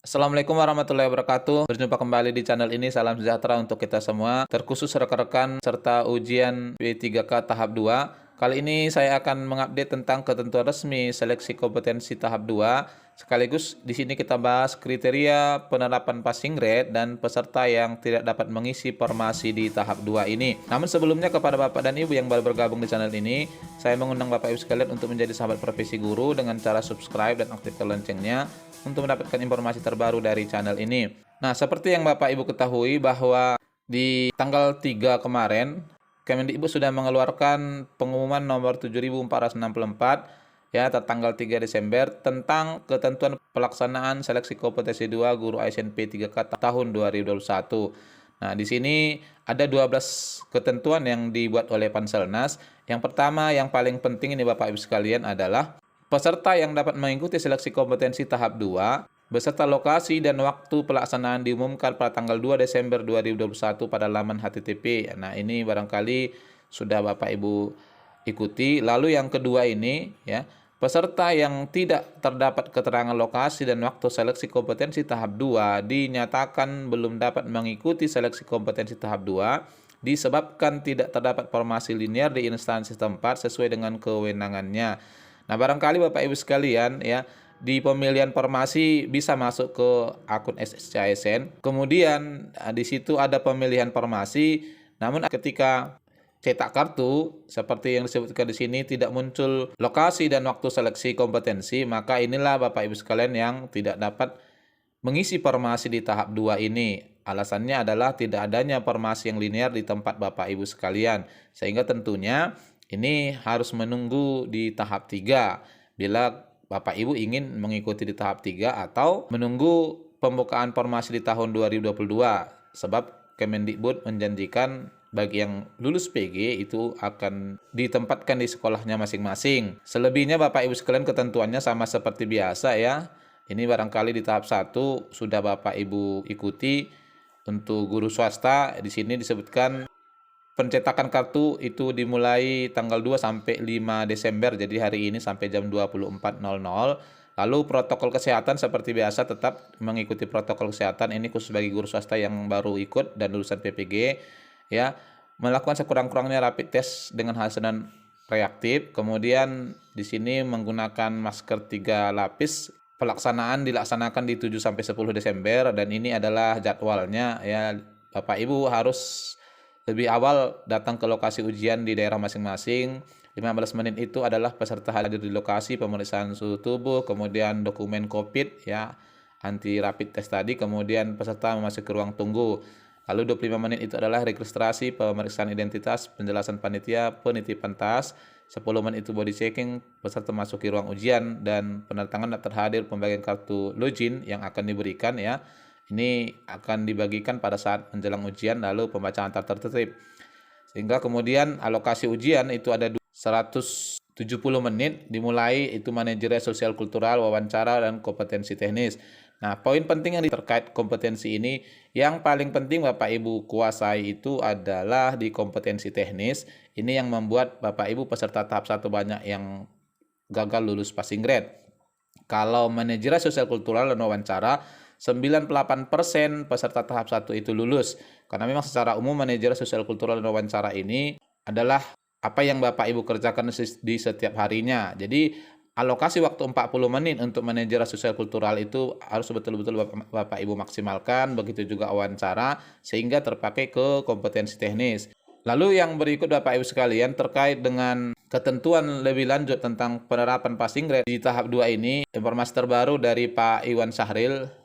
Assalamualaikum warahmatullahi wabarakatuh. Berjumpa kembali di channel ini. Salam sejahtera untuk kita semua, terkhusus rekan-rekan serta ujian W3K tahap 2. Kali ini saya akan mengupdate tentang ketentuan resmi seleksi kompetensi tahap 2. Sekaligus di sini kita bahas kriteria penerapan passing grade dan peserta yang tidak dapat mengisi formasi di tahap 2 ini. Namun sebelumnya, kepada Bapak dan Ibu yang baru bergabung di channel ini, saya mengundang Bapak Ibu sekalian untuk menjadi sahabat profesi guru dengan cara subscribe dan aktifkan loncengnya untuk mendapatkan informasi terbaru dari channel ini. Nah, seperti yang Bapak Ibu ketahui bahwa di tanggal 3 kemarin, Kemendikbud sudah mengeluarkan pengumuman nomor 7464 ya tanggal 3 Desember tentang ketentuan pelaksanaan seleksi kompetensi 2 guru ASN P3K tahun 2021. Nah, di sini ada 12 ketentuan yang dibuat oleh Panselnas. Yang pertama, yang paling penting ini Bapak Ibu sekalian adalah peserta yang dapat mengikuti seleksi kompetensi tahap 2 beserta lokasi dan waktu pelaksanaan diumumkan pada tanggal 2 Desember 2021 pada laman HTTP. Nah, ini barangkali sudah Bapak Ibu ikuti. Lalu yang kedua ini ya, peserta yang tidak terdapat keterangan lokasi dan waktu seleksi kompetensi tahap 2 dinyatakan belum dapat mengikuti seleksi kompetensi tahap 2 disebabkan tidak terdapat formasi linear di instansi tempat sesuai dengan kewenangannya. Nah, barangkali Bapak Ibu sekalian ya, di pemilihan formasi bisa masuk ke akun SSCASN. Kemudian di situ ada pemilihan formasi, namun ketika cetak kartu seperti yang disebutkan di sini tidak muncul lokasi dan waktu seleksi kompetensi, maka inilah Bapak Ibu sekalian yang tidak dapat mengisi formasi di tahap 2 ini. Alasannya adalah tidak adanya formasi yang linear di tempat Bapak Ibu sekalian. Sehingga tentunya ini harus menunggu di tahap 3 bila Bapak Ibu ingin mengikuti di tahap 3 atau menunggu pembukaan formasi di tahun 2022. Sebab Kemendikbud menjanjikan bagi yang lulus PG itu akan ditempatkan di sekolahnya masing-masing. Selebihnya Bapak Ibu sekalian ketentuannya sama seperti biasa ya. Ini barangkali di tahap 1 sudah Bapak Ibu ikuti. Untuk guru swasta di sini disebutkan pencetakan kartu itu dimulai tanggal 2 sampai 5 Desember, jadi hari ini sampai jam 24.00. Lalu protokol kesehatan seperti biasa tetap mengikuti protokol kesehatan, ini khusus bagi guru swasta yang baru ikut dan lulusan PPG ya. Melakukan sekurang-kurangnya rapid test dengan hasil dan reaktif. Kemudian di sini menggunakan masker 3 lapis. Pelaksanaan dilaksanakan di 7 sampai 10 Desember dan ini adalah jadwalnya ya. Bapak Ibu harus lebih awal datang ke lokasi ujian di daerah masing-masing. 15 menit itu adalah peserta hadir di lokasi, pemeriksaan suhu tubuh, kemudian dokumen COVID ya, anti rapid test tadi, kemudian peserta memasuki ruang tunggu. Lalu 25 menit itu adalah registrasi, pemeriksaan identitas, penjelasan panitia, penitipan tas. 10 menit itu body checking, peserta memasuki ruang ujian dan penertangan daftar hadir, pembagian kartu login yang akan diberikan ya. Ini akan dibagikan pada saat menjelang ujian, lalu pembacaan tata tertib. Sehingga kemudian alokasi ujian itu ada 170 menit, dimulai itu manajerial sosial kultural, wawancara, dan kompetensi teknis. Nah, poin penting yang terkait kompetensi ini, yang paling penting Bapak Ibu kuasai itu adalah di kompetensi teknis. Ini yang membuat Bapak Ibu peserta tahap 1 banyak yang gagal lulus passing grade. Kalau manajerial sosial kultural dan wawancara, 98% peserta tahap 1 itu lulus. Karena memang secara umum manajerial sosial kultural dan wawancara ini adalah apa yang Bapak Ibu kerjakan di setiap harinya. Jadi alokasi waktu 40 menit untuk manajerial sosial kultural itu harus betul-betul Bapak Ibu maksimalkan, begitu juga wawancara sehingga terpakai ke kompetensi teknis. Lalu yang berikut Bapak Ibu sekalian terkait dengan ketentuan lebih lanjut tentang penerapan passing grade di tahap 2 ini, informasi terbaru dari Pak Iwan Syahril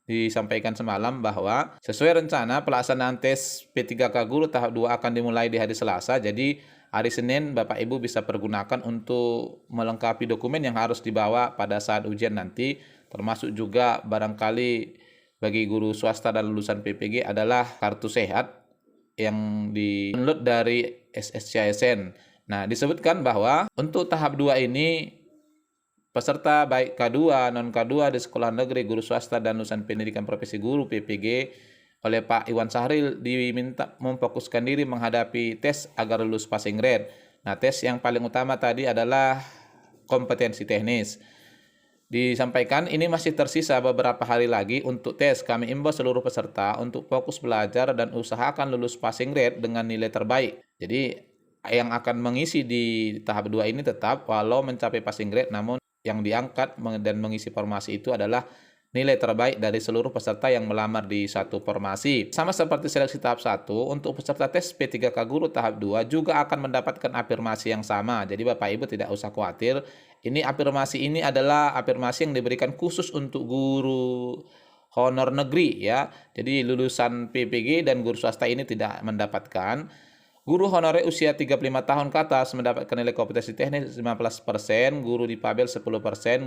disampaikan semalam bahwa sesuai rencana pelaksanaan tes P3K Guru tahap 2 akan dimulai di hari Selasa. Jadi hari Senin Bapak Ibu bisa pergunakan untuk melengkapi dokumen yang harus dibawa pada saat ujian nanti, termasuk juga barangkali bagi guru swasta dan lulusan PPG adalah kartu sehat yang di-download dari SSCASN. Nah, disebutkan bahwa untuk tahap 2 ini peserta baik K2, non K2 di sekolah negeri, guru swasta dan lulusan pendidikan profesi guru PPG oleh Pak Iwan Syahril diminta memfokuskan diri menghadapi tes agar lulus passing grade. Nah, tes yang paling utama tadi adalah kompetensi teknis. disampaikan ini masih tersisa beberapa hari lagi untuk tes. Kami imbau seluruh peserta untuk fokus belajar dan usahakan lulus passing grade dengan nilai terbaik. Jadi yang akan mengisi di tahap 2 ini tetap walau mencapai passing grade, namun yang diangkat dan mengisi formasi itu adalah nilai terbaik dari seluruh peserta yang melamar di satu formasi. Sama seperti seleksi tahap 1, untuk peserta tes P3K Guru tahap 2 juga akan mendapatkan afirmasi yang sama. Jadi Bapak Ibu tidak usah khawatir. Ini afirmasi ini adalah afirmasi yang diberikan khusus untuk guru honor negeri ya. Jadi lulusan PPG dan guru swasta ini tidak mendapatkan. Guru honorer usia 35 tahun ke atas mendapatkan nilai kompetensi teknis 15%, guru difabel 10%,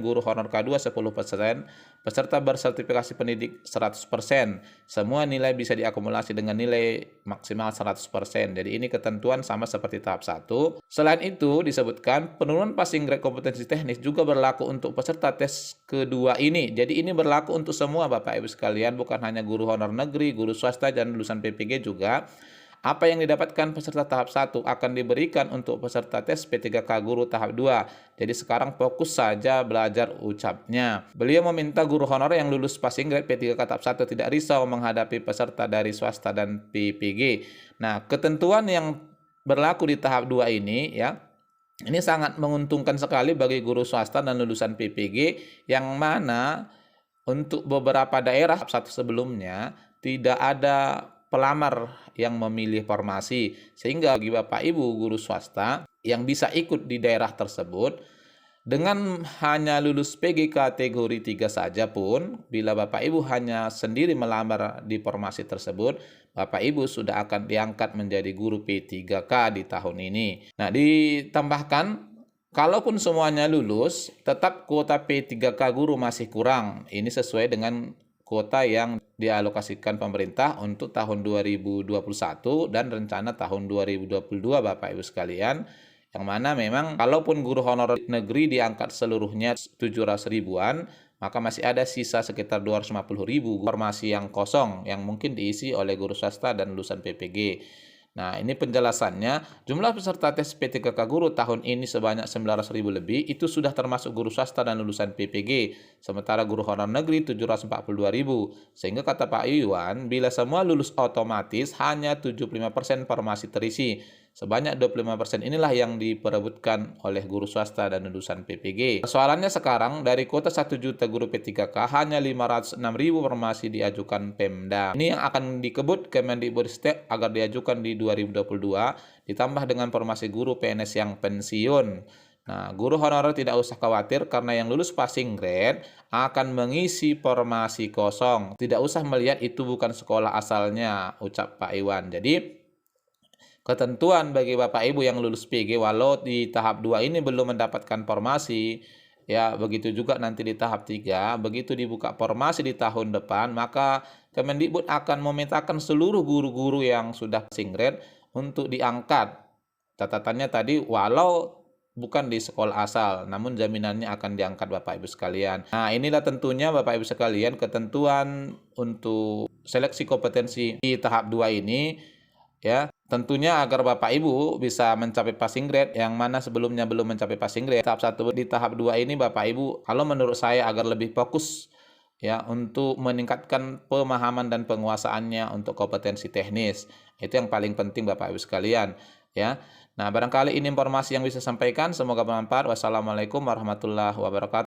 guru honor K2 10%, peserta bersertifikasi pendidik 100%. Semua nilai bisa diakumulasi dengan nilai maksimal 100%. Jadi ini ketentuan sama seperti tahap 1. Selain itu disebutkan penurunan passing grade kompetensi teknis juga berlaku untuk peserta tes kedua ini. Jadi ini berlaku untuk semua Bapak Ibu sekalian, bukan hanya guru honor negeri, guru swasta dan lulusan PPG juga. Apa yang didapatkan peserta tahap 1 akan diberikan untuk peserta tes P3K Guru tahap 2. Jadi sekarang fokus saja belajar ucapnya. Beliau meminta guru honor yang lulus passing grade P3K tahap 1 tidak risau menghadapi peserta dari swasta dan PPG. Nah, ketentuan yang berlaku di tahap 2 ini ya, ini sangat menguntungkan sekali bagi guru swasta dan lulusan PPG yang mana untuk beberapa daerah tahap 1 sebelumnya tidak ada pelamar yang memilih formasi, sehingga bagi Bapak Ibu guru swasta yang bisa ikut di daerah tersebut dengan hanya lulus PG kategori 3 saja pun, bila Bapak Ibu hanya sendiri melamar di formasi tersebut, Bapak Ibu sudah akan diangkat menjadi guru P3K di tahun ini. Nah, ditambahkan kalaupun semuanya lulus, tetap kuota P3K guru masih kurang. Ini sesuai dengan kuota yang dialokasikan pemerintah untuk tahun 2021 dan rencana tahun 2022 Bapak Ibu sekalian, yang mana memang kalaupun guru honor negeri diangkat seluruhnya 700 ribuan, maka masih ada sisa sekitar 250 ribu formasi yang kosong yang mungkin diisi oleh guru swasta dan lulusan PPG. Nah, ini penjelasannya. Jumlah peserta tes P3K Guru tahun ini sebanyak 900 ribu lebih, itu sudah termasuk guru swasta dan lulusan PPG. Sementara guru honor negeri 742 ribu. Sehingga kata Pak Iwan, bila semua lulus otomatis hanya 75% formasi terisi. Sebanyak 25% inilah yang diperebutkan oleh guru swasta dan lulusan PPG. Persoalannya sekarang, dari kuota 1 juta guru P3K hanya 506 ribu formasi diajukan Pemda. Ini yang akan dikebut Kemendikbudristek agar diajukan di 2022, ditambah dengan formasi guru PNS yang pensiun. Nah, guru honorer tidak usah khawatir karena yang lulus passing grade akan mengisi formasi kosong. Tidak usah melihat itu bukan sekolah asalnya, ucap Pak Iwan. Jadi, ketentuan bagi Bapak Ibu yang lulus PG walau di tahap 2 ini belum mendapatkan formasi, ya begitu juga nanti di tahap 3, begitu dibuka formasi di tahun depan, maka Kemendikbud akan memetakan seluruh guru-guru yang sudah passing grade untuk diangkat. Catatannya tadi walau bukan di sekolah asal, namun jaminannya akan diangkat Bapak Ibu sekalian. Nah, inilah tentunya Bapak Ibu sekalian ketentuan untuk seleksi kompetensi di tahap 2 ini ya. Tentunya agar Bapak Ibu bisa mencapai passing grade yang mana sebelumnya belum mencapai passing grade tahap 1, di tahap 2 ini Bapak Ibu kalau menurut saya agar lebih fokus ya untuk meningkatkan pemahaman dan penguasaannya untuk kompetensi teknis. Itu yang paling penting Bapak Ibu sekalian ya. Nah, barangkali ini informasi yang bisa sampaikan, semoga bermanfaat. Wassalamualaikum warahmatullahi wabarakatuh.